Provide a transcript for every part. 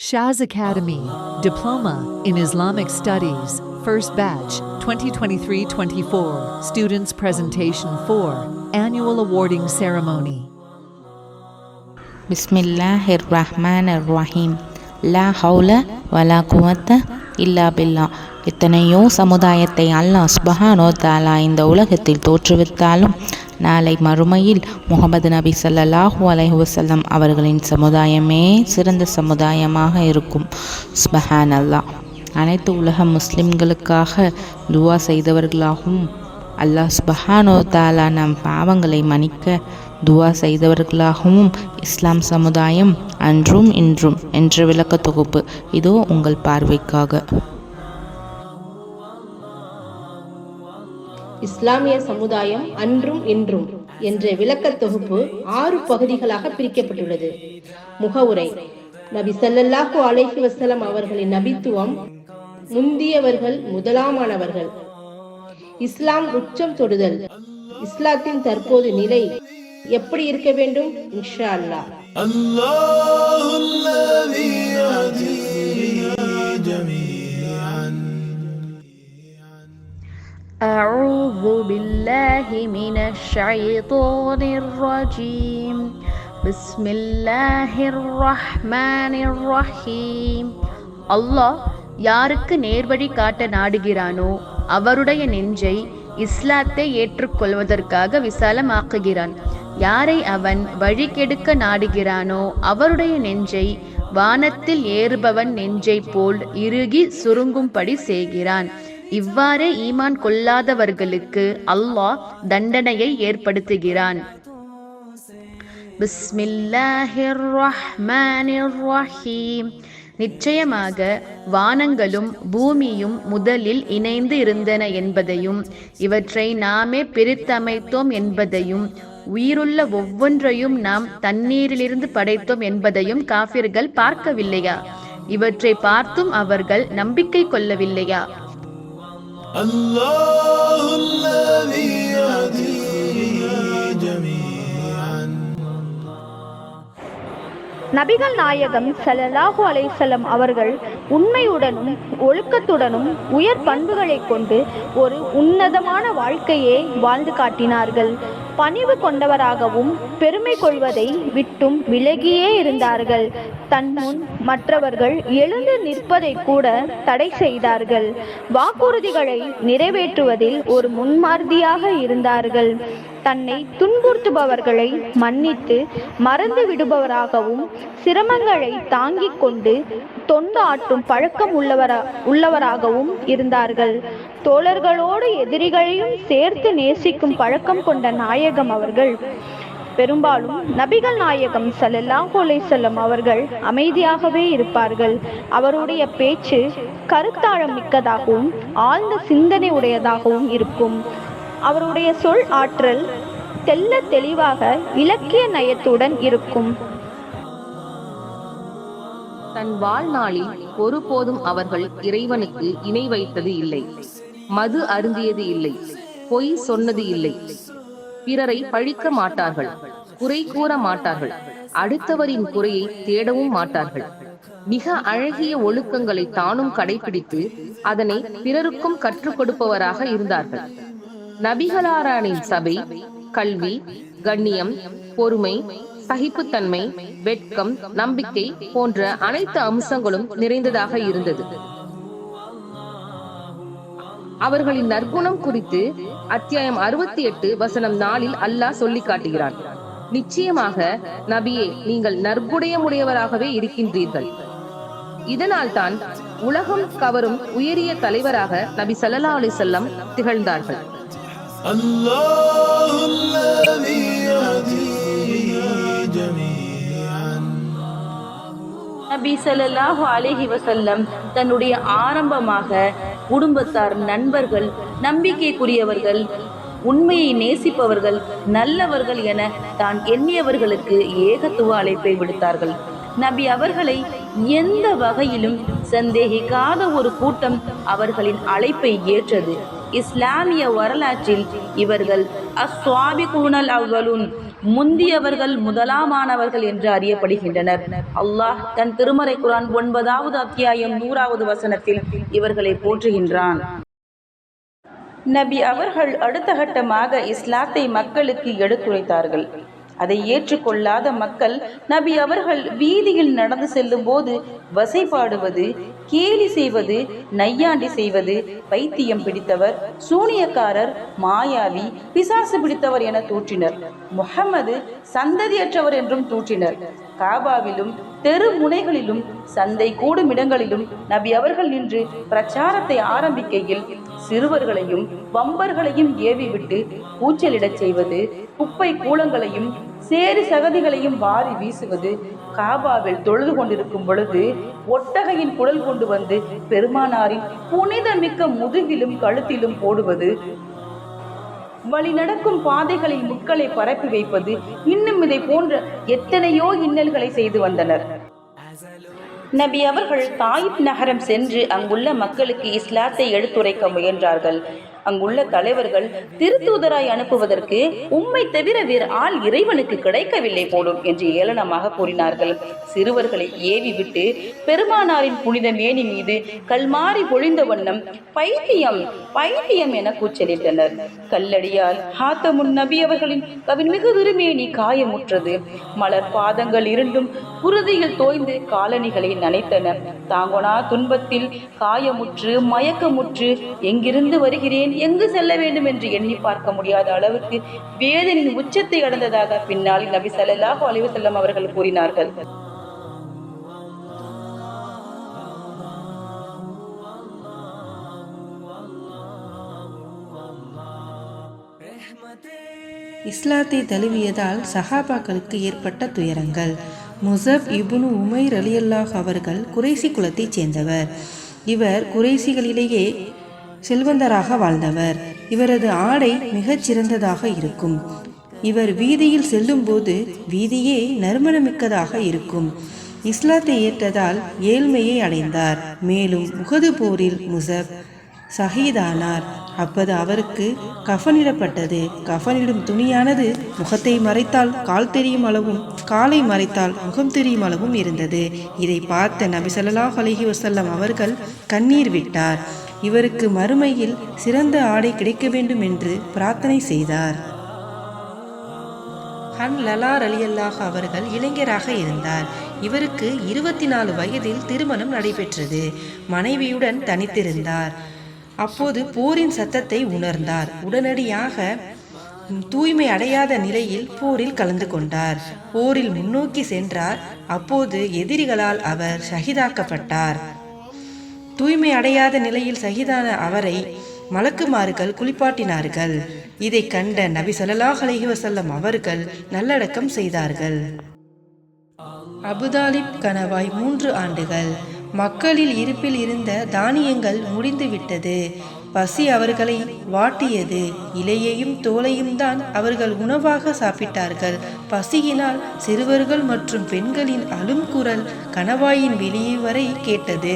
Shaz Academy, Diploma in Islamic Studies, First Batch, 2023-24, Students Presentation 4, Annual Awarding Ceremony. பிஸ்மில்லாஹிர்ரஹ்மானிர்ரஹீம். லா ஹவுல வலா குவத்த இல்லா பில்லா. எத்தனையோ சமுதாயத்தை அல்லாஹ் சுப்ஹானஹு வ தஆலா இந்த உலகத்தில் தோற்றுவித்தாலும் நாளை மறுமையில் முஹம்மது நபி ஸல்லல்லாஹு அலைஹி வஸல்லம் அவர்களின் சமுதாயமே சிறந்த சமுதாயமாக இருக்கும். சுப்ஹானல்லாஹ். அனைத்து உலக முஸ்லிம்களுக்காக துவா செய்தவர்களாகவும் அல்லாஹ் சுப்ஹானஹு வ தஆலா நம் பாவங்களை மன்னிக்க துவா செய்தவர்களாகவும் இஸ்லாம் சமுதாயம் அன்றும் இன்றும் என்ற விளக்க தொகுப்பு இதோ உங்கள் பார்வைக்காக. இஸ்லாமிய சமுதாயம் அன்றும் இன்றும் என்ற விளக்க தொகுப்பு 6 பகுதிகளாக பிரிக்கப்பட்டுள்ளது. முகவுரை: நபி ஸல்லல்லாஹு அலைஹி வஸல்லம் அவர்களின் நபித்துவம், முந்தியவர்கள் முதலாமானவர்கள், இஸ்லாம் உச்சம் தொடுதல், இஸ்லாத்தின் தற்போது நிலை எப்படி இருக்க வேண்டும், இன்ஷா அல்லாஹ். أعوذ بالله من الشيطان الرجيم. بسم الله الرحمن الرحيم. அல்லாஹ் யாருக்கு நேர்வழி காட்ட நாடுகிறானோ அவருடைய நெஞ்சை இஸ்லாத்தை ஏற்றுக்கொள்வதற்காக விசாலமாக்குகிறான். யாரை அவன் வழி கெடுக்க நாடுகிறானோ அவருடைய நெஞ்சை வானத்தில் ஏறுபவன் நெஞ்சை போல் இறுகி சுருங்கும்படி செய்கிறான். இவ்வாறே ஈமான் கொள்ளாதவர்களுக்கு அல்லாஹ் தண்டனையை ஏற்படுத்துகிறான். பிஸ்மில்லாஹிர் ரஹ்மானிர் ரஹீம். நிச்சயமாக வானங்களும் பூமியும் முதலில் இணைந்து இருந்தன என்பதையும் இவற்றை நாமே பிரித்தமைத்தோம் என்பதையும் உயிருள்ள ஒவ்வொன்றையும் நாம் தண்ணீரிலிருந்து படைத்தோம் என்பதையும் காஃபிர்கள் பார்க்கவில்லையா? இவற்றை பார்த்தும் அவர்கள் நம்பிக்கை கொள்ளவில்லையா? நபிகள் நாயகம் ஸல்லல்லாஹு அலைஹி வஸல்லம் அவர்கள் உண்மையுடனும் ஒழுக்கத்துடனும் உயர் பண்புகளை கொண்டு ஒரு உன்னதமான வாழ்க்கையை வாழ்ந்து காட்டினார்கள். பணிவு கொண்டவராகவும் பெருமை கொள்வதை விட்டும் விலகியே இருந்தார்கள். தன் முன் மற்றவர்கள் எழுந்து நிற்பதை கூட தடை செய்தார்கள். வாக்குறுதிகளை நிறைவேற்றுவதில் ஒரு முன்மாதிரியாக இருந்தார்கள். தன்னை துன்புறுத்துபவர்களை மன்னித்து மறந்து விடுபவராகவும் சிரமங்களை தாங்கிக் கொண்டு தொண்டு ஆற்றும் பழக்கம் உள்ளவராகவும் இருந்தார்கள். தோழர்களோடு எதிரிகளையும் சேர்த்து நேசிக்கும் பழக்கம் கொண்ட நாயகம் அவர்கள். பெரும்பாலும் நபிகள் நாயகம் ஸல்லல்லாஹு அலைஹி வஸல்லம் அவர்கள் அமைதியாகவே இருப்பார்கள். அவருடைய பேச்சு கருத்தாழம் மிக்கதாகவும் ஆழ்ந்த சிந்தனை உடையதாகவும் இருக்கும். அவருடைய சொல் ஆற்றல் தெல்ல தெளிவாக இலக்கிய நயத்துடன் இருக்கும். தன் வாழ்நாளில் ஒருபோதும் அவர்கள் இறைவனுக்கு இணை வைத்தது இல்லை, மது அருந்தியது இல்லை, பொய் சொன்னது இல்லை, பிறரை பழிக்க மாட்டார்கள், குறை கூற மாட்டார்கள், அடுத்தவரின் குறையை தேடவும் மாட்டார்கள். மிக அழகிய ஒழுக்கங்களை தானும் கடைபிடித்து அதனை பிறருக்கும் கற்றுக் கொடுப்பவராக இருந்தார்கள். நபிகளாரின் சபை கல்வி, கண்ணியம், பொறுமை, சகிப்புத்தன்மை, வெட்கம், நம்பிக்கை போன்ற அனைத்து அம்சங்களும் நிறைந்ததாக இருந்தது. அவர்களின் நற்குணம் குறித்து அத்தியாயம் 68 வசனம் 4 அல்லாஹ் சொல்லி காட்டுகிறான். நிச்சயமாக நபியே, நீங்கள் நற்குணமுடையவராகவே இருக்கின்றீர்கள். இதனால் தான் உலகம் கவரும் உயரிய தலைவராக நபி ஸல்லல்லாஹு அலைஹி வஸல்லம் திகழ்ந்தார்கள். நபி ஸல்லல்லாஹு அலைஹி வஸல்லம் தன்னுடைய ஆரம்பமாக குடும்பத்தார், நண்பர்கள், நம்பிக்கைக்குரியவர்கள், உண்மையை நேசிப்பவர்கள், நல்லவர்கள் என தான் எண்ணியவர்களுக்கு ஏகத்துவ அழைப்பை விடுத்தார்கள். நபி அவர்களை எந்த வகையிலும் சந்தேகிக்காத ஒரு கூட்டம் அவர்களின் அழைப்பை ஏற்றது. இஸ்லாமிய வரலாற்றில் இவர்கள் அஸ்ஸாபிகூனல் அவ்வலுன், முந்தியவர்கள் முதலாமானவர்கள் என்று அறியப்படுகின்றனர். அல்லாஹ் தன் திருமறை குர்ஆன் 9வது அத்தியாயம் 100வது வசனத்தில் இவர்களை போற்றுகின்றான். நபி அவர்கள் அடுத்த கட்டமாக இஸ்லாத்தை மக்களுக்கு எடுத்துரைத்தார்கள். அதை ஏற்றுக்கொள்ளாத மக்கள் நபி அவர்கள் வீதியில் நடந்து செல்லும் போது வசைபாடுவது, கேலி செய்வது, நையாண்டி செய்வது, பைத்தியம் பிடித்தவர், சூனியக்காரர், மாயாவி, பிசாசு பிடித்தவர் என தூற்றினர். முஹம்மது சந்ததியற்றவர் என்றும் தூற்றினர். காபாவிலும் தெரு முனைகளிலும் சந்தை கூடும் இடங்களிலும் நபி அவர்கள் நின்று பிரச்சாரத்தை ஆரம்பிக்கையில் சிறுவர்களையும் வம்பர்களையும் ஏவி விட்டு கூச்சலிடச் செய்வது, குப்பை கூலங்களையும் சேரி சகதிகளையும் வாரி வீசுவது, காபாவில் தொழுது கொண்டிருக்கும் பொழுது ஒட்டகையின் குடல் கொண்டு வந்து பெருமானாரின் புனிதமிக்க முதுகிலும் கழுத்திலும் போடுவது, வழி நடக்கும் பாதைகளில் முட்களை பரப்பி வைப்பது, இன்னும் இதை போன்ற எத்தனையோ இன்னல்களை செய்து வந்தனர். நபி அவர்கள் தாயிப் நகரம் சென்று அங்குள்ள மக்களுக்கு இஸ்லாத்தை எடுத்துரைக்க முயன்றார்கள். அங்குள்ள தலைவர்கள் திருத்தூதராய் அனுப்புவதற்கு உம்மை தவிர வேறு ஆள் இறைவனுக்கு கிடைக்கவில்லை போலும் என்று ஏளனமாக கூறினார்கள். சிறுவர்களை ஏவி விட்டு பெருமானாரின் புனித மேனி மீது கல்மாரி பொழிந்த வண்ணம் பைத்தியம் பைத்தியம் என கூச்சலிட்டனர். கல்லடியால் ஹாத்தமுன் நபி அவர்களின் கவின்மிகு திருமேனி காயமுற்றது. மலர் பாதங்கள் இருண்டும் குருதியில் தோய்ந்து காலணிகளை நனைத்தன. தாங்கொனா துன்பத்தில் காயமுற்று மயக்கமுற்று எங்கிருந்து வருகிறேன், எங்கு செல்ல வேண்டும் என்று எண்ணி பார்க்க முடியாத அளவுக்கு வேதனின் உச்சத்தை அடைந்ததாக பின்னால் நபி ஸல்லல்லாஹு அலைஹி வஸல்லம் அவர்கள் கூறினார்கள். இஸ்லாத்தை தழுவியதால் சஹாபாக்களுக்கு ஏற்பட்ட துயரங்கள். முஸப் இப்னு உமைர் ரலியல்லாஹு அவர்கள் குறைசி குலத்தைச் சேர்ந்தவர். இவர் குறைசிகளிலேயே செல்வந்தராக வாழ்ந்தவர். இவரது ஆடை மிகச் சிறந்ததாக இருக்கும். இவர் வீதியில் செல்லும்போது வீதியே நறுமணமிக்கதாக இருக்கும். இஸ்லாத்தை ஏற்றதால் ஏழ்மையை அடைந்தார். மேலும் உஹது போரில் முஸப் ஷஹீதானார். அப்போது அவருக்கு கஃனிடப்பட்டது. கஃனிடும் துணியானது முகத்தை மறைத்தால் கால் தெரியும் அளவும், காலை மறைத்தால் முகம் தெரியும் அளவும் இருந்தது. இதை பார்த்த நபி ஸல்லல்லாஹு அலைஹி வஸல்லம் அவர்கள் கண்ணீர் விட்டார். இவருக்கு மறுமையில் சிறந்த ஆடை கிடைக்க வேண்டும் என்று பிரார்த்தனை செய்தார். ஹன்லலா ரலியல்லாஹு அவர்கள் இளைஞராக இருந்தார். இவருக்கு 24 வயதில் திருமணம் நடைபெற்றது. மனைவியுடன் தனித்திருந்தார். அப்போது போரின் சத்தத்தை உணர்ந்தார். உடனடியாக தூய்மை அடையாத நிலையில் போரில் கலந்து கொண்டார். போரில் முன்னோக்கி சென்றார். அப்போது எதிரிகளால் அவர் ஷஹீதாக்கப்பட்டார். தூய்மை அடையாத நிலையில் ஷஹீதான அவரை மலக்குமார்கள் குளிப்பாட்டினார்கள். இதை கண்ட நபி ஸல்லல்லாஹு அலைஹி வஸல்லம் அவர்கள் நல்லடக்கம் செய்தார்கள். அபுதாலிப் கணவாய் 3 ஆண்டுகள். மக்களில் இருப்பில் இருந்த தானியங்கள் முடிந்துவிட்டது. பசி அவர்களை வாட்டியது. இலையையும் தோலையும் தான் அவர்கள் உணவாக சாப்பிட்டார்கள். பசியினால் சிறுவர்கள் மற்றும் பெண்களின் அழும் குரல் கணவாயின் வெளியே வரை கேட்டது.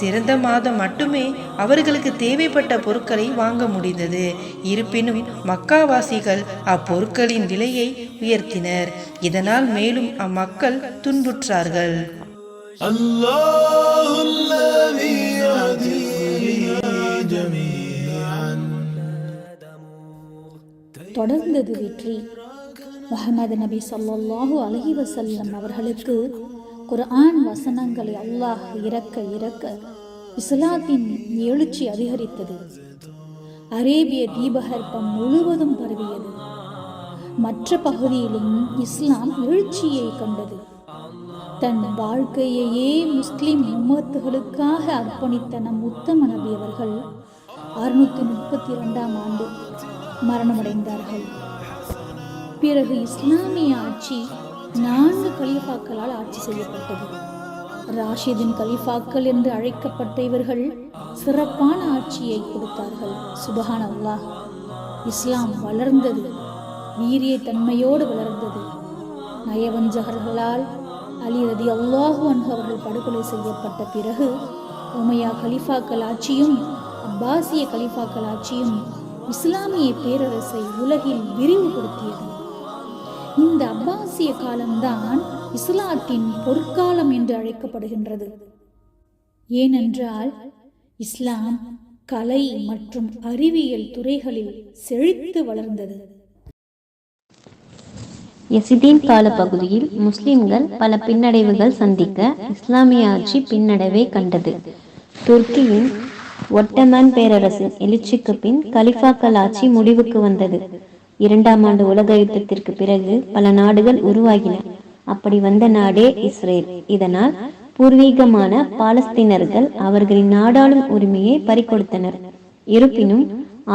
சிறந்த மாதம் மட்டுமே அவர்களுக்கு தேவைப்பட்ட பொருட்களை வாங்க முடிந்தது. இருப்பினும் மக்காவாசிகள் அப்பொருட்களின் விலையை உயர்த்தினர். இதனால் மேலும் அம்மக்கள் துன்புற்றார்கள். தொடர்ந்தது வெற்றி. முஹம்மது நபி ஸல்லல்லாஹு அலைஹி வஸல்லம் அவர்களுக்கு குர்ஆன் வசனங்களை அல்லாஹ் இறக்க இஸ்லாத்தின் எழுச்சி அதிகரித்தது. அரேபிய தீபகற்பம் முழுவதும் பரவியது. மற்ற பகுதியிலும் இஸ்லாம் எழுச்சியை கண்டது. தன் வாழ்க்கையையே முஸ்லிம் உம்மத்துகளுக்காக அர்ப்பணித்த நம் உத்தம நபி அவர்கள் 632ஆம் ஆண்டு மரணமடைந்தார்கள். பிறகு இஸ்லாமிய ஆட்சி 4 கலீஃபாக்களால் ஆட்சி செய்யப்பட்டது. ராஷிதின் கலீஃபாக்கள் என்று அழைக்கப்பட்ட இவர்கள் சிறப்பான ஆட்சியை கொடுத்தார்கள். சுப்ஹானல்லாஹ். இஸ்லாம் வளர்ந்தது, வீரிய தன்மையோடு வளர்ந்தது. நயவஞ்சகர்களால் அலி ரலியல்லாஹு அன்ஹு அவர்கள் படுகொலை செய்யப்பட்ட பிறகு உமையா கலீஃபாக்கள் ஆட்சியும் அப்பாசிய கலீஃபாக்கள் ஆட்சியும் இஸ்லாமிய பேரரசை உலகில் விரிவுபடுத்தியது. இந்த அப்பாசிய காலம்தான் இஸ்லாத்தின் பொற்காலம் என்று அழைக்கப்படுகின்றது. ஏனென்றால் இஸ்லாம் கலை மற்றும் அறிவியல் துறைகளில் செழித்து வளர்ந்தது. யசிதீன் கால பகுதியில் முஸ்லிம்கள் பல பின்னடைவுகள் சந்திக்க இஸ்லாமிய ஆட்சி பின்னடைவை கண்டது. துருக்கியின் ஒட்டமன் பேரரசின் எழுச்சிக்கு பின் கலிஃபாக்கள் ஆட்சி முடிவுக்கு வந்தது. 2ஆம் ஆண்டு உலக யுத்தத்திற்கு பிறகு பல நாடுகள் உருவாகின. அப்படி வந்த நாடே இஸ்ரேல். இதனால் பூர்வீகமான பாலஸ்தீனர்கள் அவர்களின் நாடாளும் உரிமையை பறிகொடுத்தனர். இருப்பினும்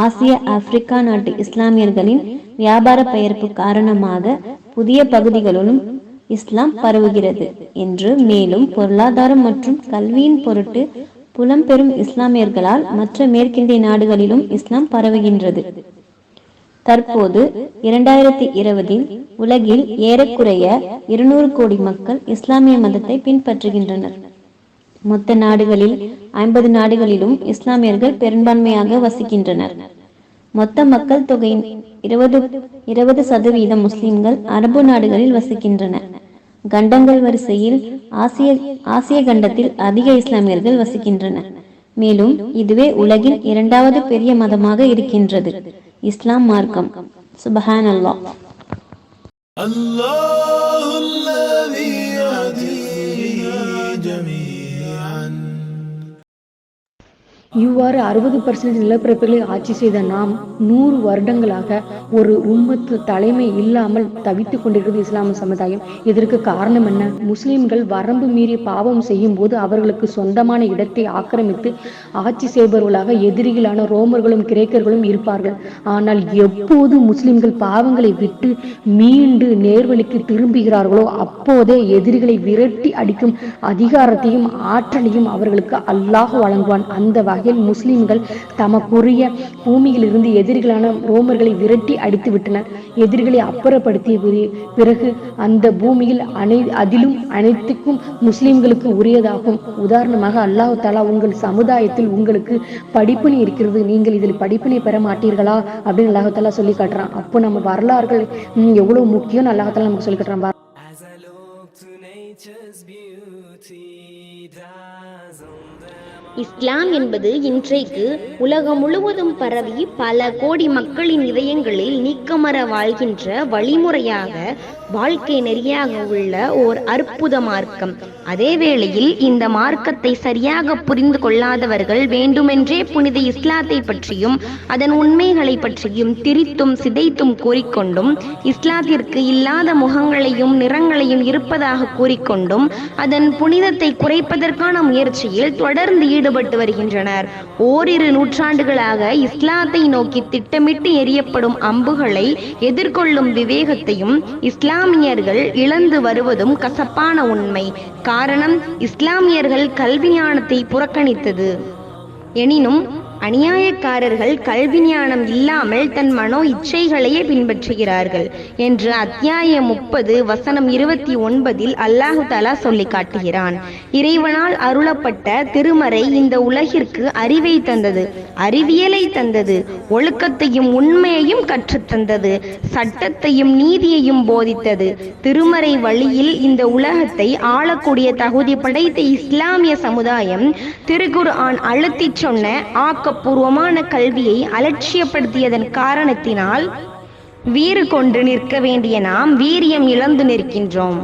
ஆசிய ஆப்பிரிக்கா நாட்டு இஸ்லாமியர்களின் வியாபார பெயர்ப்பு காரணமாக புதிய பகுதிகளிலும் இஸ்லாம் பரவுகிறது என்று, மேலும் பொருளாதாரம் மற்றும் கல்வியின் பொருட்டு புலம்பெறும் இஸ்லாமியர்களால் மற்ற மேற்கிந்திய நாடுகளிலும் இஸ்லாம் பரவுகின்றது. தற்போது 2020 உலகில் ஏறக்குறைய 200 கோடி மக்கள் இஸ்லாமிய மதத்தை பின்பற்றுகின்றனர். மொத்த நாடுகளில் 50 நாடுகளிலும் இஸ்லாமியர்கள் பெரும்பான்மையாக வசிக்கின்றனர். மொத்த மக்கள் தொகையின் 20% முஸ்லிம்கள் அரபு நாடுகளில் வசிக்கின்றன. கண்டங்கள் வரிசையில் ஆசிய கண்டத்தில் அதிக இஸ்லாமியர்கள் வசிக்கின்றனர். மேலும் இதுவே உலகில் 2வது பெரிய மதமாக இருக்கின்றது இஸ்லாம் மார்க்கம். சுப்ஹானல்லாஹ். இவ்வாறு 60% நிலப்பரப்புகளை ஆட்சி செய்த நாம் 100 வருடங்களாக ஒரு உம்மத்து தலைமை இல்லாமல் தவித்துக் கொண்டிருக்கிறது இஸ்லாமிய சமுதாயம். இதற்கு காரணம் என்ன? முஸ்லிம்கள் வரம்பு மீறி பாவம் செய்யும் போது அவர்களுக்கு சொந்தமான இடத்தை ஆக்கிரமித்து ஆட்சி செய்பவர்களாக எதிரிகளான ரோமர்களும் கிரேக்கர்களும் இருப்பார்கள். ஆனால் எப்போது முஸ்லிம்கள் பாவங்களை விட்டு மீண்டு நேர்வழிக்கு திரும்புகிறார்களோ அப்போதே எதிரிகளை விரட்டி அடிக்கும் அதிகாரத்தையும் ஆற்றலையும் அவர்களுக்கு அல்லாஹ் வழங்குவான். அந்த வகையில் முஸ்லிம்கள் தமக்குரிய பூமியில் இருந்து எதிரிகளான ரோமர்களை விரட்டி அடித்து விட்டனர். எதிரிகளை அப்புறப்படுத்திய பிறகு அந்த பூமியில் அதிலும் அனைத்துக்கும் முஸ்லிம்களுக்கு உரியதாகும். உதாரணமாக அல்லாஹ் தஆலா உங்கள் சமுதாயத்தில் உங்களுக்கு படிப்பினை இருக்கிறது, நீங்கள் இதில் படிப்பினை பெற மாட்டீர்களா அப்படின்னு அல்லாஹ் தஆலா சொல்லி காட்டுறான். அப்போ நம்ம வரலாறுகள் எவ்வளவு முக்கியம் அல்லாஹ் தஆலா நமக்கு சொல்லி காட்டுறான். இஸ்லாம் என்பது இன்றைக்கு உலகம் முழுவதும் பரவி பல கோடி மக்களின் இதயங்களில் நீக்கமற வாழ்கின்ற வழிமுறையாக, வாழ்க்கை நெறியாக உள்ள ஓர் அற்புத மார்க்கம். அதே வேளையில் இந்த மார்க்கத்தை சரியாக புரிந்து கொள்ளாதவர்கள் வேண்டுமென்றே புனித இஸ்லாத்தை பற்றியும் அதன் உண்மைகளை பற்றியும் திரித்தும் சிதைத்தும் கூறிக்கொண்டும், இஸ்லாத்திற்கு இல்லாத முகங்களையும் நிறங்களையும் இருப்பதாக கூறிக்கொண்டும் அதன் புனிதத்தை குறைப்பதற்கான முயற்சியில் தொடர்ந்து ஈடுபட்டு வருகின்றனர். ஓரிரு நூற்றாண்டுகளாக இஸ்லாத்தை நோக்கி திட்டமிட்டு எரியப்படும் அம்புகளை எதிர்கொள்ளும் விவேகத்தையும் இஸ்லாமியர்கள் இழந்து வருவதும் கசப்பான உண்மை. காரணம், இஸ்லாமியர்கள் கல்வி ஞானத்தை புறக்கணித்தது. எனினும் அநியாயக்காரர்கள் கல்வி ஞானம் இல்லாமல் தன் மனோ இச்சைகளையே பின்பற்றுகிறார்கள் என்று அத்தியாயம் 30 வசனம் 29 அல்லாஹு தஆலா சொல்லி காட்டுகிறான். இறைவனால் அருளப்பட்ட திருமறை இந்த உலகிற்கு அறிவை தந்தது, அறிவியலை தந்தது, ஒழுக்கத்தையும் உண்மையையும் கற்றுத்தந்தது, சட்டத்தையும் நீதியையும் போதித்தது. திருமறை வழியில் இந்த உலகத்தை ஆளக்கூடிய தகுதி படைத்த இஸ்லாமிய சமுதாயம் திருக்குர்ஆன் அழுத்தி சொன்ன பூர்வமான கல்வியை அலட்சியப்படுத்தியதன் காரணத்தினால் வீறு கொண்டு நிற்க வேண்டிய நாம் வீரியம் இழந்து நிற்கின்றோம்.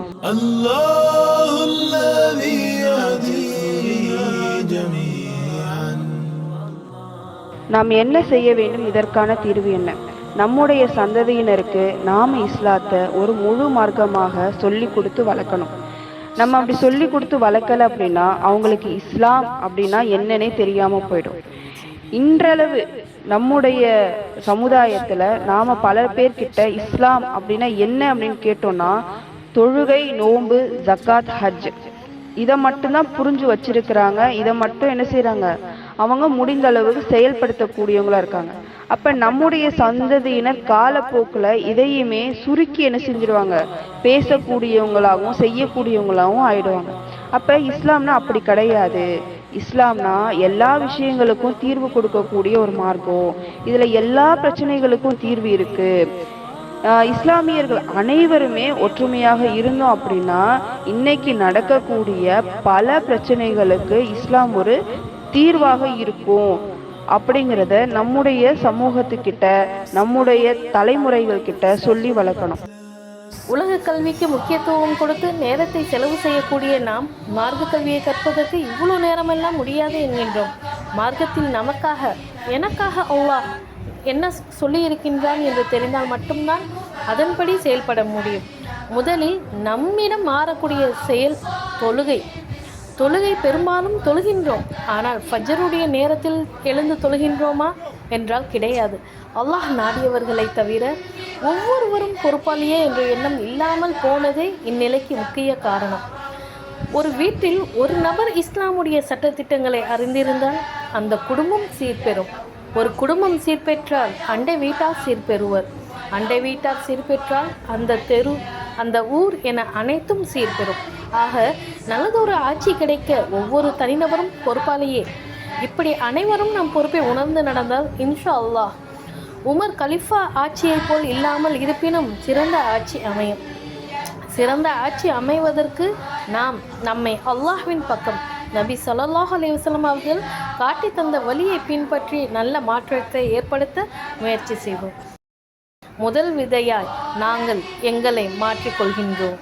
நாம் என்ன செய்ய வேண்டும்? இதற்கான தீர்வு என்ன? நம்முடைய சந்ததியினருக்கு நாம இஸ்லாத்தை ஒரு முழு மார்க்கமாக சொல்லி கொடுத்து வளர்க்கணும். நம்ம அப்படி சொல்லி கொடுத்து வளர்க்கல அப்படின்னா அவங்களுக்கு இஸ்லாம் அப்படின்னா என்னன்னே தெரியாம போயிடும். இன்றளவு நம்முடைய சமுதாயத்துல நாம பல பேர்கிட்ட இஸ்லாம் அப்படின்னா என்ன அப்படின்னு கேட்டோம்னா தொழுகை, நோன்பு, ஜக்காத், ஹஜ் இதை மட்டும்தான் புரிஞ்சு வச்சிருக்கிறாங்க. இதை மட்டும் என்ன செய்யறாங்க? அவங்க முடிந்த அளவுக்கு செயல்படுத்தக்கூடியவங்களா இருக்காங்க. அப்ப நம்முடைய சந்ததியினர் காலப்போக்குல இதையுமே சுருக்கி என்ன செஞ்சிருவாங்க? பேசக்கூடியவங்களாகவும் செய்யக்கூடியவங்களாகவும் ஆயிடுவாங்க. அப்ப இஸ்லாம்னா அப்படி கிடையாது. இஸ்லாம்னா எல்லா விஷயங்களுக்கும் தீர்வு கொடுக்கக்கூடிய ஒரு மார்க்கம். இதுல எல்லா பிரச்சனைகளுக்கும் தீர்வு இருக்கு. இஸ்லாமியர்கள் அனைவருமே ஒற்றுமையாக இருந்தோம் அப்படின்னா இன்னைக்கு நடக்கக்கூடிய பல பிரச்சனைகளுக்கு இஸ்லாம் ஒரு தீர்வாக இருக்கும் அப்படிங்கிறத நம்முடைய சமூகத்துக்கிட்ட நம்முடைய தலைமுறைகள் கிட்ட சொல்லி வளர்க்கணும். உலக கல்விக்கு முக்கியத்துவம் கொடுத்து நேரத்தை செலவு செய்யக்கூடிய நாம் மார்க்க கல்வியை கற்பதற்கு இவ்வளோ நேரமெல்லாம் முடியாது என்கின்றோம். மார்க்கத்தில் நமக்காக எனக்காக அல்லாஹ் என்ன சொல்லி இருக்கின்றான் என்று தெரிந்தால் மட்டும்தான் அதன்படி செயல்பட முடியும். முதலில் நம்மிடம் மாறக்கூடிய செயல் தொழுகை பெரும்பாலும் தொழுகின்றோம். ஆனால் ஃபஜ்ருடைய நேரத்தில் எழுந்து தொழுகின்றோமா என்றால் கிடையாது. அல்லாஹ் நாடியவர்களை தவிர ஒவ்வொருவரும் பொறுப்பாளியே என்ற எண்ணம் இல்லாமல் போனதே இந்நிலைக்கு முக்கிய காரணம். ஒரு வீட்டில் ஒரு நபர் இஸ்லாமுடைய சட்டத்திட்டங்களை அறிந்திருந்தால் அந்த குடும்பம் சீர்பெறும். ஒரு குடும்பம் சீர்பெற்றால் அண்டை வீட்டார் சீர்பெறுவர். அண்டை வீட்டார் சீர்பெற்றால் அந்த தெரு, அந்த ஊர் என அனைத்தும் சீர்பெறும். ஆக நல்லதொரு ஆட்சி கிடைக்க ஒவ்வொரு தனிநபரும் பொறுப்பாளியே. இப்படி அனைவரும் நம் பொறுப்பை உணர்ந்து நடந்தால் இன்ஷா அல்லாஹ் உமர் கலிஃபா ஆட்சியைப் போல் இல்லாமல் இருப்பினும் சிறந்த ஆட்சி அமையும். சிறந்த ஆட்சி அமைவதற்கு நம்மை அல்லாஹ்வின் பக்கம் நபி ஸல்லல்லாஹு அலைஹி வஸல்லம் அவர்கள் காட்டி தந்த வழியை பின்பற்றி நல்ல மாற்றத்தை ஏற்படுத்த முயற்சி செய்வோம். முதல் விதையாய் நாங்கள் எங்களை மாற்றிக்கொள்கின்றோம்.